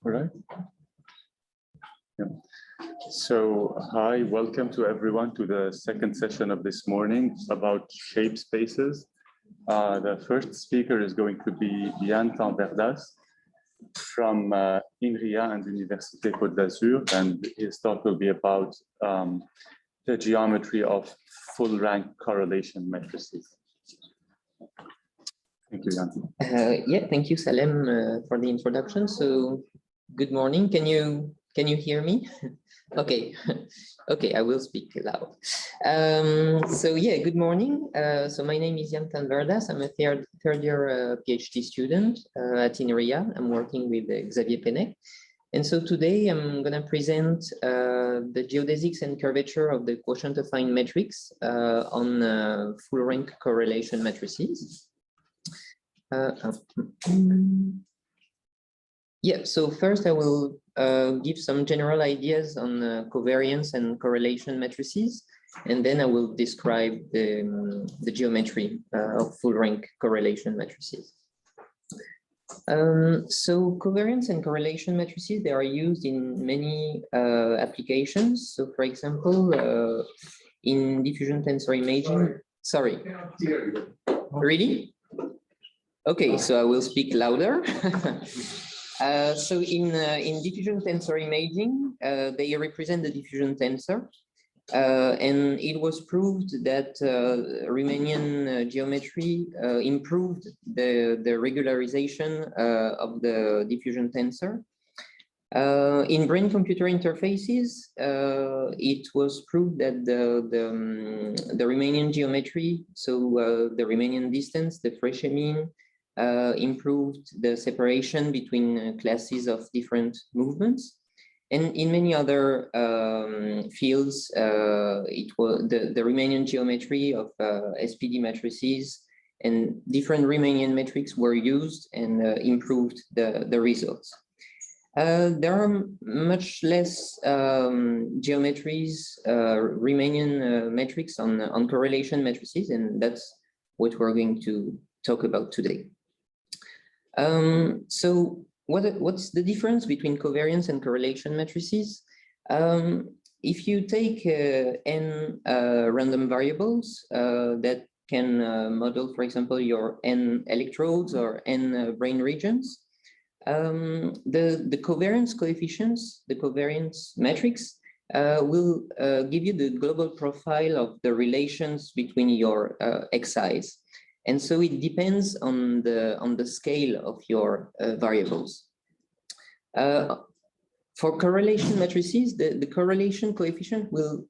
All right. Yeah. So, hi, welcome to everyone to the second session of this morning about shape spaces. The first speaker is going to be Yann Thanwerdas from INRIA and Université Côte d'Azur, and his talk will be about the geometry of full rank correlation matrices. Thank you, Yann. Yeah, thank you, Salem, for the introduction. So, good morning. Can you hear me? Okay, okay, I will speak loud. So yeah, good morning. So my name is Yann Thanwerdas. I'm a third year PhD student at INRIA. I'm working with Xavier Pennec. And so today I'm going to present the geodesics and curvature of the quotient affine matrix on full rank correlation matrices. Yeah, so first I will give some general ideas on covariance and correlation matrices, and then I will describe the geometry of full rank correlation matrices. So covariance and correlation matrices, they are used in many applications. So for example, in diffusion tensor imaging, sorry, really? Okay, so I will speak louder. So in diffusion tensor imaging, they represent the diffusion tensor. And it was proved that Riemannian geometry improved the regularization of the diffusion tensor. In brain-computer interfaces, it was proved that the Riemannian geometry, so the Riemannian distance, the Frechet mean, improved the separation between classes of different movements. And in many other fields, it was the Riemannian geometry of SPD matrices and different Riemannian metrics were used and improved the results. There are much less geometries, Riemannian metrics on correlation matrices, and that's what we're going to talk about today. So what's the difference between covariance and correlation matrices? If you take n random variables that can model, for example, your n electrodes or n brain regions, the covariance coefficients, the covariance matrix, will give you the global profile of the relations between your xi's. And so it depends on the scale of your variables. For correlation matrices, the correlation coefficient will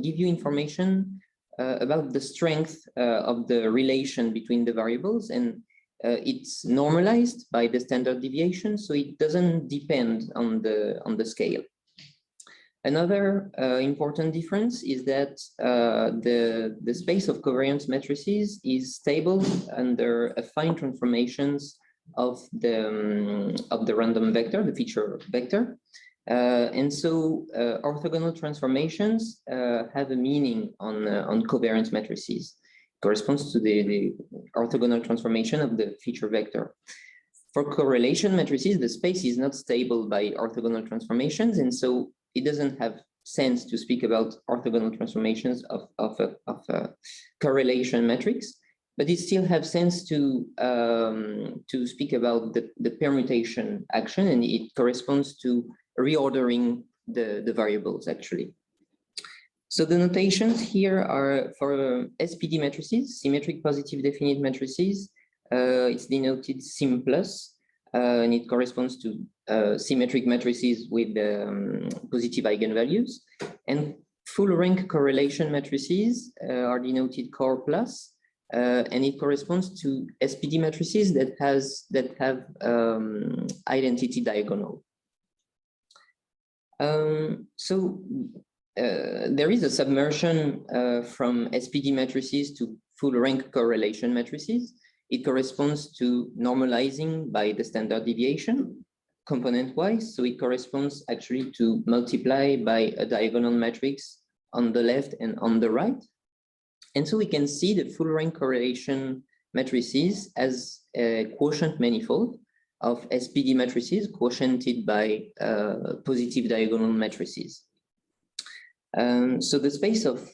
give you information about the strength of the relation between the variables, and it's normalized by the standard deviation, so it doesn't depend on the scale. Another important difference is that the space of covariance matrices is stable under affine transformations of the random vector, the feature vector. And so orthogonal transformations have a meaning on covariance matrices. Corresponds to the orthogonal transformation of the feature vector. For correlation matrices, the space is not stable by orthogonal transformations, and so it doesn't have sense to speak about orthogonal transformations of a correlation matrix, but it still has sense to speak about the permutation action, and it corresponds to reordering the variables actually. So the notations here are for SPD matrices, symmetric positive definite matrices. It's denoted Sim+, and it corresponds to symmetric matrices with positive eigenvalues. And full rank correlation matrices are denoted Core+, and it corresponds to SPD matrices that have identity diagonal. So there is a submersion from SPD matrices to full rank correlation matrices. It corresponds to normalizing by the standard deviation component-wise. So it corresponds actually to multiply by a diagonal matrix on the left and on the right. And so we can see the full rank correlation matrices as a quotient manifold of SPD matrices quotiented by positive diagonal matrices. So the space of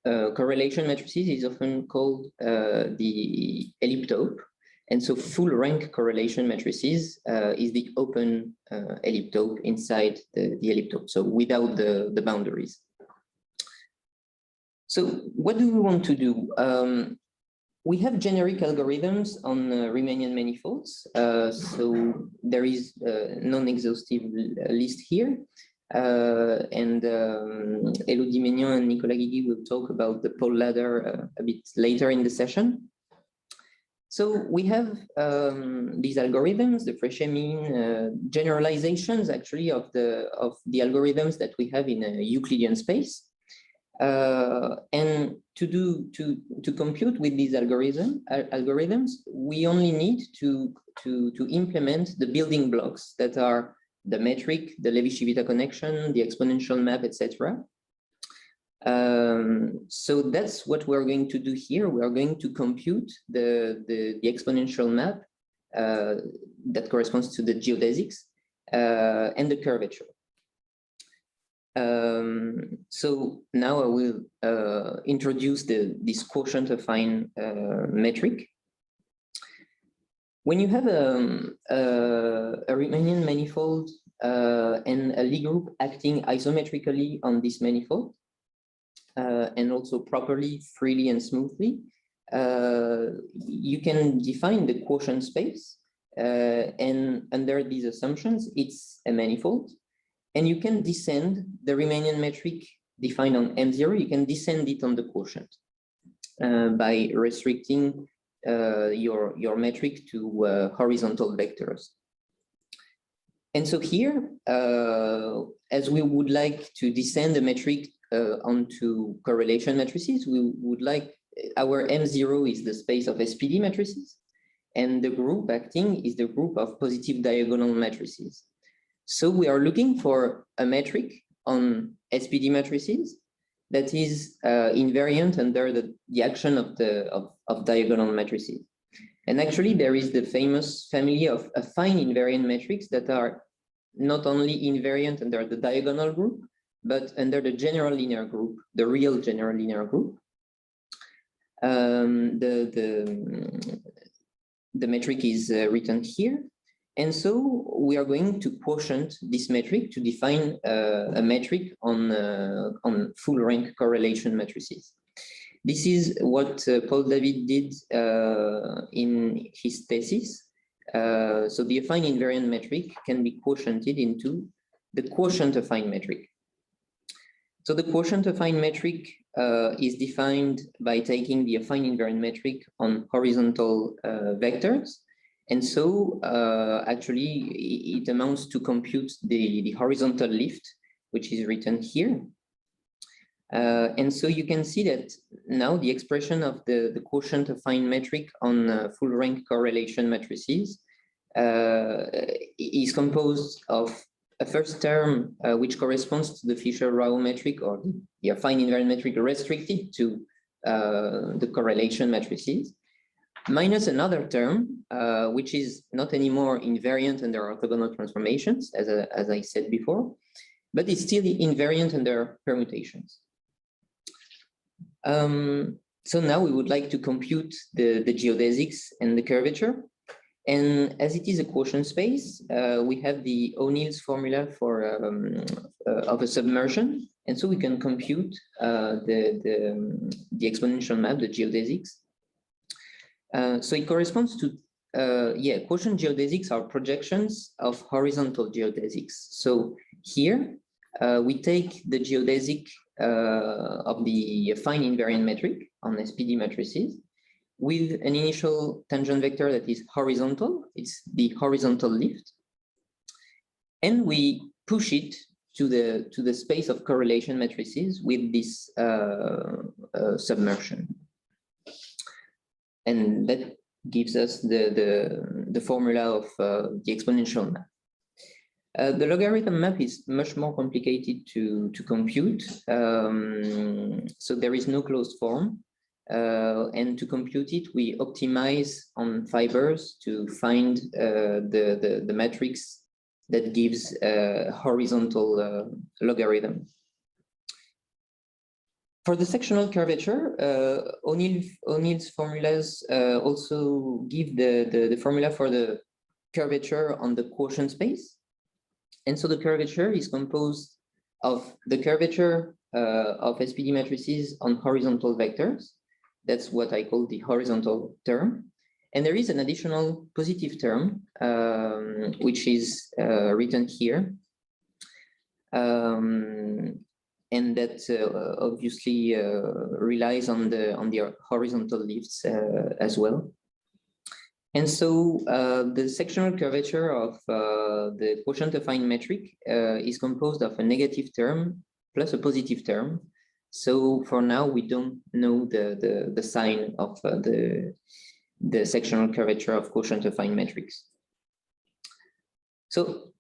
correlation matrices is often called the elliptope. And so full rank correlation matrices is the open elliptope inside the elliptope, so without the boundaries. So what do we want to do? We have generic algorithms on Riemannian manifolds. So there is a non-exhaustive list here. And Elodie Maignan and Nicolas Guigui will talk about the pole ladder a bit later in the session. So we have these algorithms, the Fréchet mean generalizations actually of the algorithms that we have in a Euclidean space. And to compute with these algorithms, we only need to implement the building blocks that are the metric, the Levi-Civita connection, the exponential map, etc. So that's what we're going to do here. We are going to compute the exponential map that corresponds to the geodesics and the curvature. So now I will introduce this quotient affine metric. When you have a Riemannian manifold and a Lie group acting isometrically on this manifold, and also properly, freely, and smoothly, you can define the quotient space, and under these assumptions, it's a manifold. And you can descend the Riemannian metric defined on M0, you can descend it on the quotient by restricting your metric to horizontal vectors. And so here, as we would like to descend the metric onto correlation matrices, we would like our M0 is the space of SPD matrices, and the group acting is the group of positive diagonal matrices. So we are looking for a metric on SPD matrices that is invariant under the action of diagonal matrices. And actually, there is the famous family of affine-invariant metrics that are not only invariant under the diagonal group, but under the general linear group, the real general linear group. The metric is written here. And so we are going to quotient this metric to define a metric on full rank correlation matrices. This is what Paul David did in his thesis. So the affine invariant metric can be quotiented into the quotient affine metric. So the quotient affine metric is defined by taking the affine invariant metric on horizontal vectors. And so actually it amounts to compute the horizontal lift, which is written here. And so you can see that now the expression of the quotient affine metric on full rank correlation matrices is composed of a first term which corresponds to the Fisher-Rao metric or the affine invariant metric restricted to the correlation matrices, minus another term, which is not anymore invariant under orthogonal transformations, as I said before, but it's still invariant under permutations. So now we would like to compute the geodesics and the curvature. And as it is a quotient space, we have the O'Neill's formula for of a submersion. And so we can compute the exponential map, the geodesics. So it corresponds to, quotient geodesics are projections of horizontal geodesics. So here we take the geodesic of the affine invariant metric on SPD matrices with an initial tangent vector that is horizontal. It's the horizontal lift. And we push it to the space of correlation matrices with this submersion. And that gives us the formula of the exponential map. The logarithm map is much more complicated to compute. So there is no closed form. And to compute it, we optimize on fibers to find the matrix that gives a horizontal logarithm. For the sectional curvature, O'Neill's formulas also give the formula for the curvature on the quotient space. And so the curvature is composed of the curvature of SPD matrices on horizontal vectors. That's what I call the horizontal term. And there is an additional positive term, which is written here. And that obviously relies on the horizontal lifts as well. And so the sectional curvature of the quotient affine metric is composed of a negative term plus a positive term. So for now, we don't know the sign of the sectional curvature of quotient affine metrics. So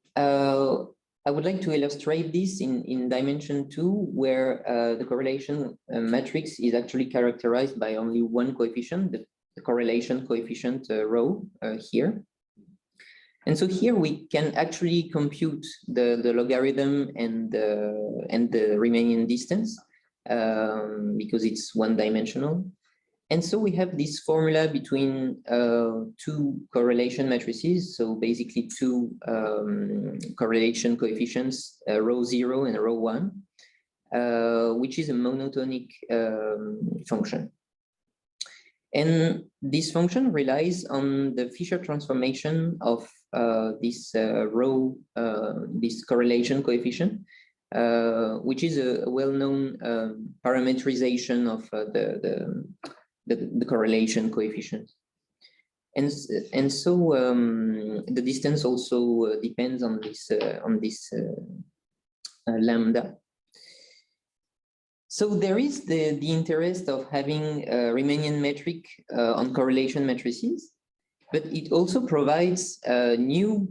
I would like to illustrate this in dimension 2, where the correlation matrix is actually characterized by only one coefficient, the correlation coefficient rho here. And so here we can actually compute the logarithm and the Riemannian distance because it's one-dimensional. And so we have this formula between two correlation matrices. So basically two correlation coefficients, rho 0 and rho 1, which is a monotonic function. And this function relies on the Fisher transformation of this rho, this correlation coefficient, which is a well-known parametrization of the correlation coefficient. And so the distance also depends on this lambda. So there is the interest of having a Riemannian metric on correlation matrices, but it also provides new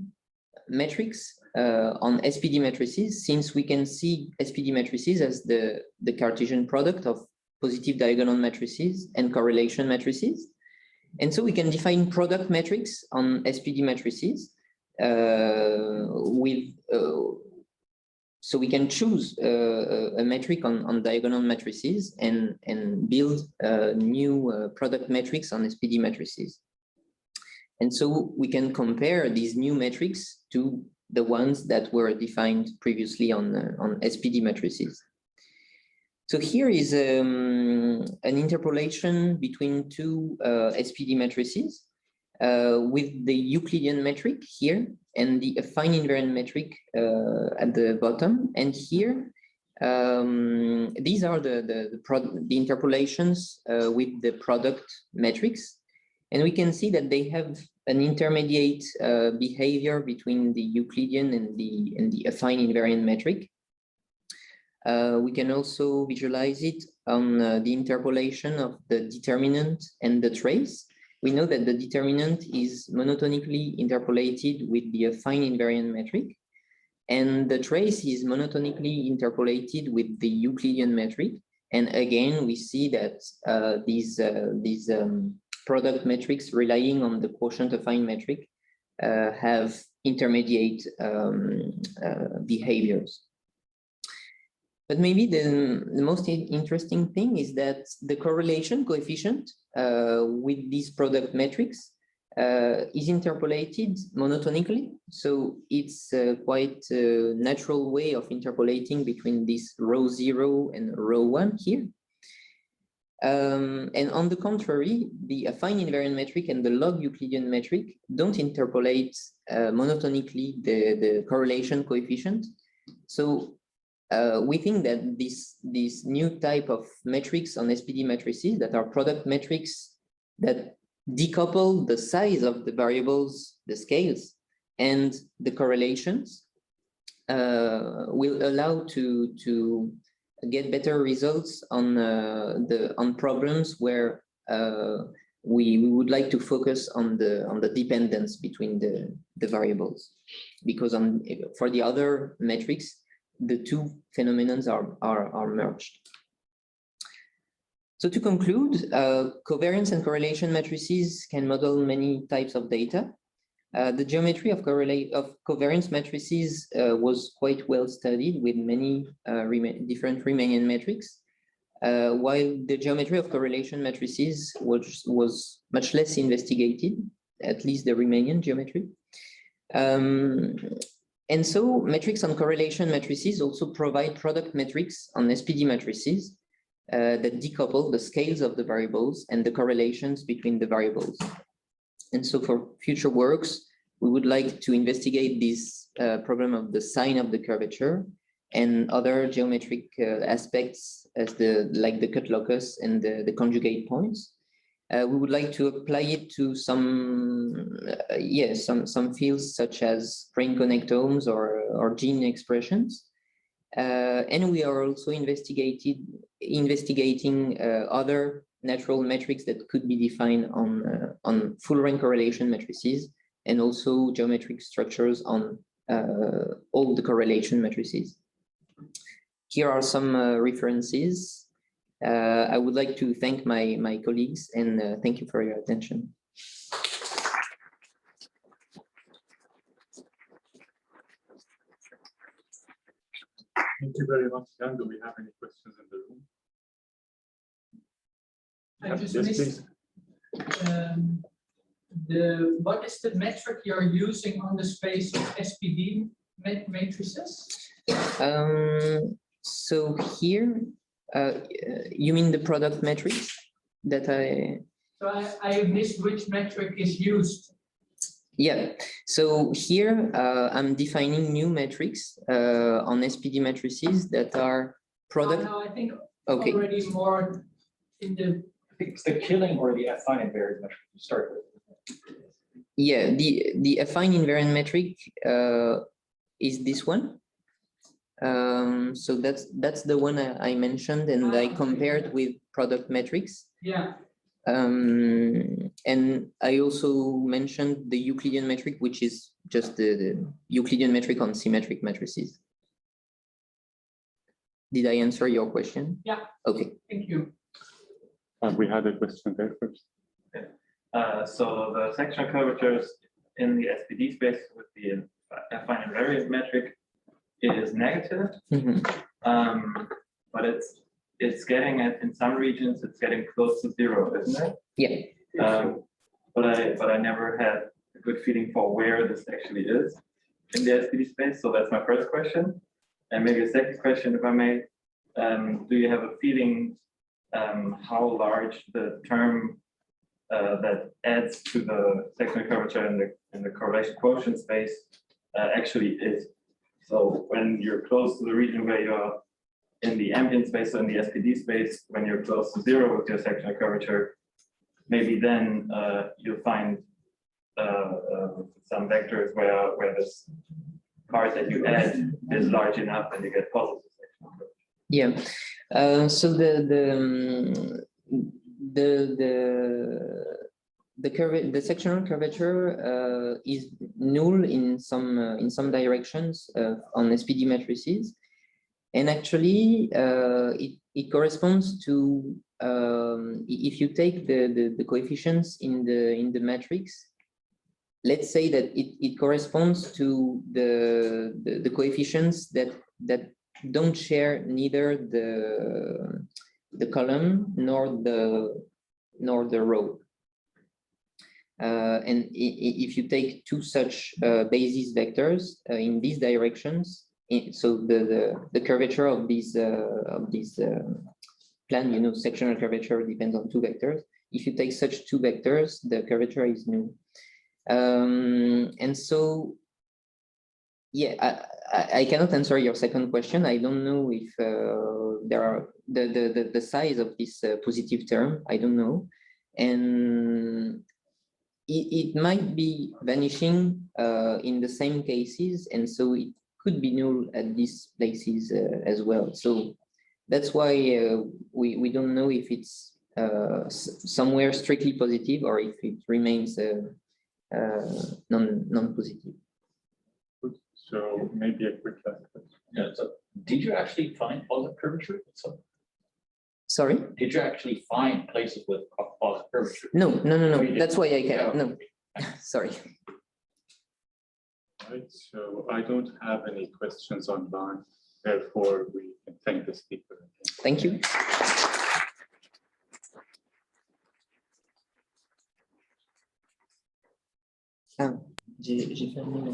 metrics on SPD matrices, since we can see SPD matrices as the Cartesian product of positive diagonal matrices and correlation matrices. And so we can define product metrics on SPD matrices so we can choose a metric on diagonal matrices and build new product metrics on SPD matrices. And so we can compare these new metrics to the ones that were defined previously on SPD matrices. So here is an interpolation between two SPD matrices with the Euclidean metric here and the affine-invariant metric at the bottom. And here, these are the interpolations with the product metrics. And we can see that they have an intermediate behavior between the Euclidean and the affine-invariant metric. We can also visualize it on the interpolation of the determinant and the trace. We know that the determinant is monotonically interpolated with the affine-invariant metric, and the trace is monotonically interpolated with the Euclidean metric. And again, we see that these product metrics relying on the quotient affine metric have intermediate behaviors. But maybe the most interesting thing is that the correlation coefficient with these product metrics is interpolated monotonically. So it's quite a natural way of interpolating between this rho 0 and rho 1 here. And on the contrary, the affine-invariant metric and the log Euclidean metric don't interpolate monotonically the correlation coefficient. So we think that this new type of metrics on SPD matrices that are product metrics that decouple the size of the variables, the scales, and the correlations will allow to get better results on problems where we would like to focus on the dependence between the variables, because for the other metrics, the two phenomena are merged. So to conclude, covariance and correlation matrices can model many types of data. The geometry of covariance matrices was quite well studied with many different Riemannian metrics, while the geometry of correlation matrices was much less investigated, at least the Riemannian geometry. And so metrics on correlation matrices also provide product metrics on SPD matrices that decouple the scales of the variables and the correlations between the variables. And so for future works, we would like to investigate this problem of the sign of the curvature and other geometric aspects as like the cut locus and the conjugate points. We would like to apply it to some fields such as brain connectomes or gene expressions. And we are also investigating other natural metrics that could be defined on full rank correlation matrices, and also geometric structures on all the correlation matrices. Here are some references. I would like to thank my colleagues, and thank you for your attention. Thank you very much, Yann. Do we have any questions in the room? I just yes, missed what is the metric you're using on the space of SPD matrices? So here, you mean the product metrics that I? So I missed which metric is used. Yeah, so here I'm defining new metrics on SPD matrices that are product. No, I think okay. Already more in the. I think it's the killing or the affine-invariant metric to start with. Yeah, the affine-invariant metric is this one. So that's the one I mentioned, and I compared with product metrics. Yeah. And I also mentioned the Euclidean metric, which is just the Euclidean metric on symmetric matrices. Did I answer your question? Yeah. Okay. Thank you. We had a question there first. So the sectional curvatures in the SPD space with the affine-invariant metric, it is negative, but it's getting in some regions it's getting close to zero, isn't it? Yeah. But I never had a good feeling for where this actually is in the SPD space. So that's my first question, and maybe a second question, if I may. Do you have a feeling how large the term that adds to the sectional curvature in the correlation quotient space actually is? So when you're close to the region where you're in the ambient space, or in the SPD space, when you're close to zero with your sectional curvature, maybe then you'll find some vectors where this part that you add is large enough and you get positive sectional curvature. Yeah. So the sectional curvature is null in some directions on SPD matrices, and actually it corresponds to if you take the coefficients in the matrix. Let's say that it corresponds to the coefficients that don't share neither the column nor the row. And if you take two such basis vectors in these directions, so the curvature of these plan, sectional curvature depends on two vectors. If you take such two vectors, the curvature is null. And so, yeah, I cannot answer your second question. I don't know if there are the size of this positive term. I don't know, and it might be vanishing in the same cases, and so it could be null at these places as well. So that's why we don't know if it's somewhere strictly positive or if it remains non-positive. So maybe a quick last question. Yeah. So did you actually find positive curvature? Sorry? Did you actually find places with positive curvature? No. Oh, you That's why I didn't. can, no. Okay. Sorry. Right, so I don't have any questions online, therefore we can thank the speaker. Thank you. Ah, j'ai fait un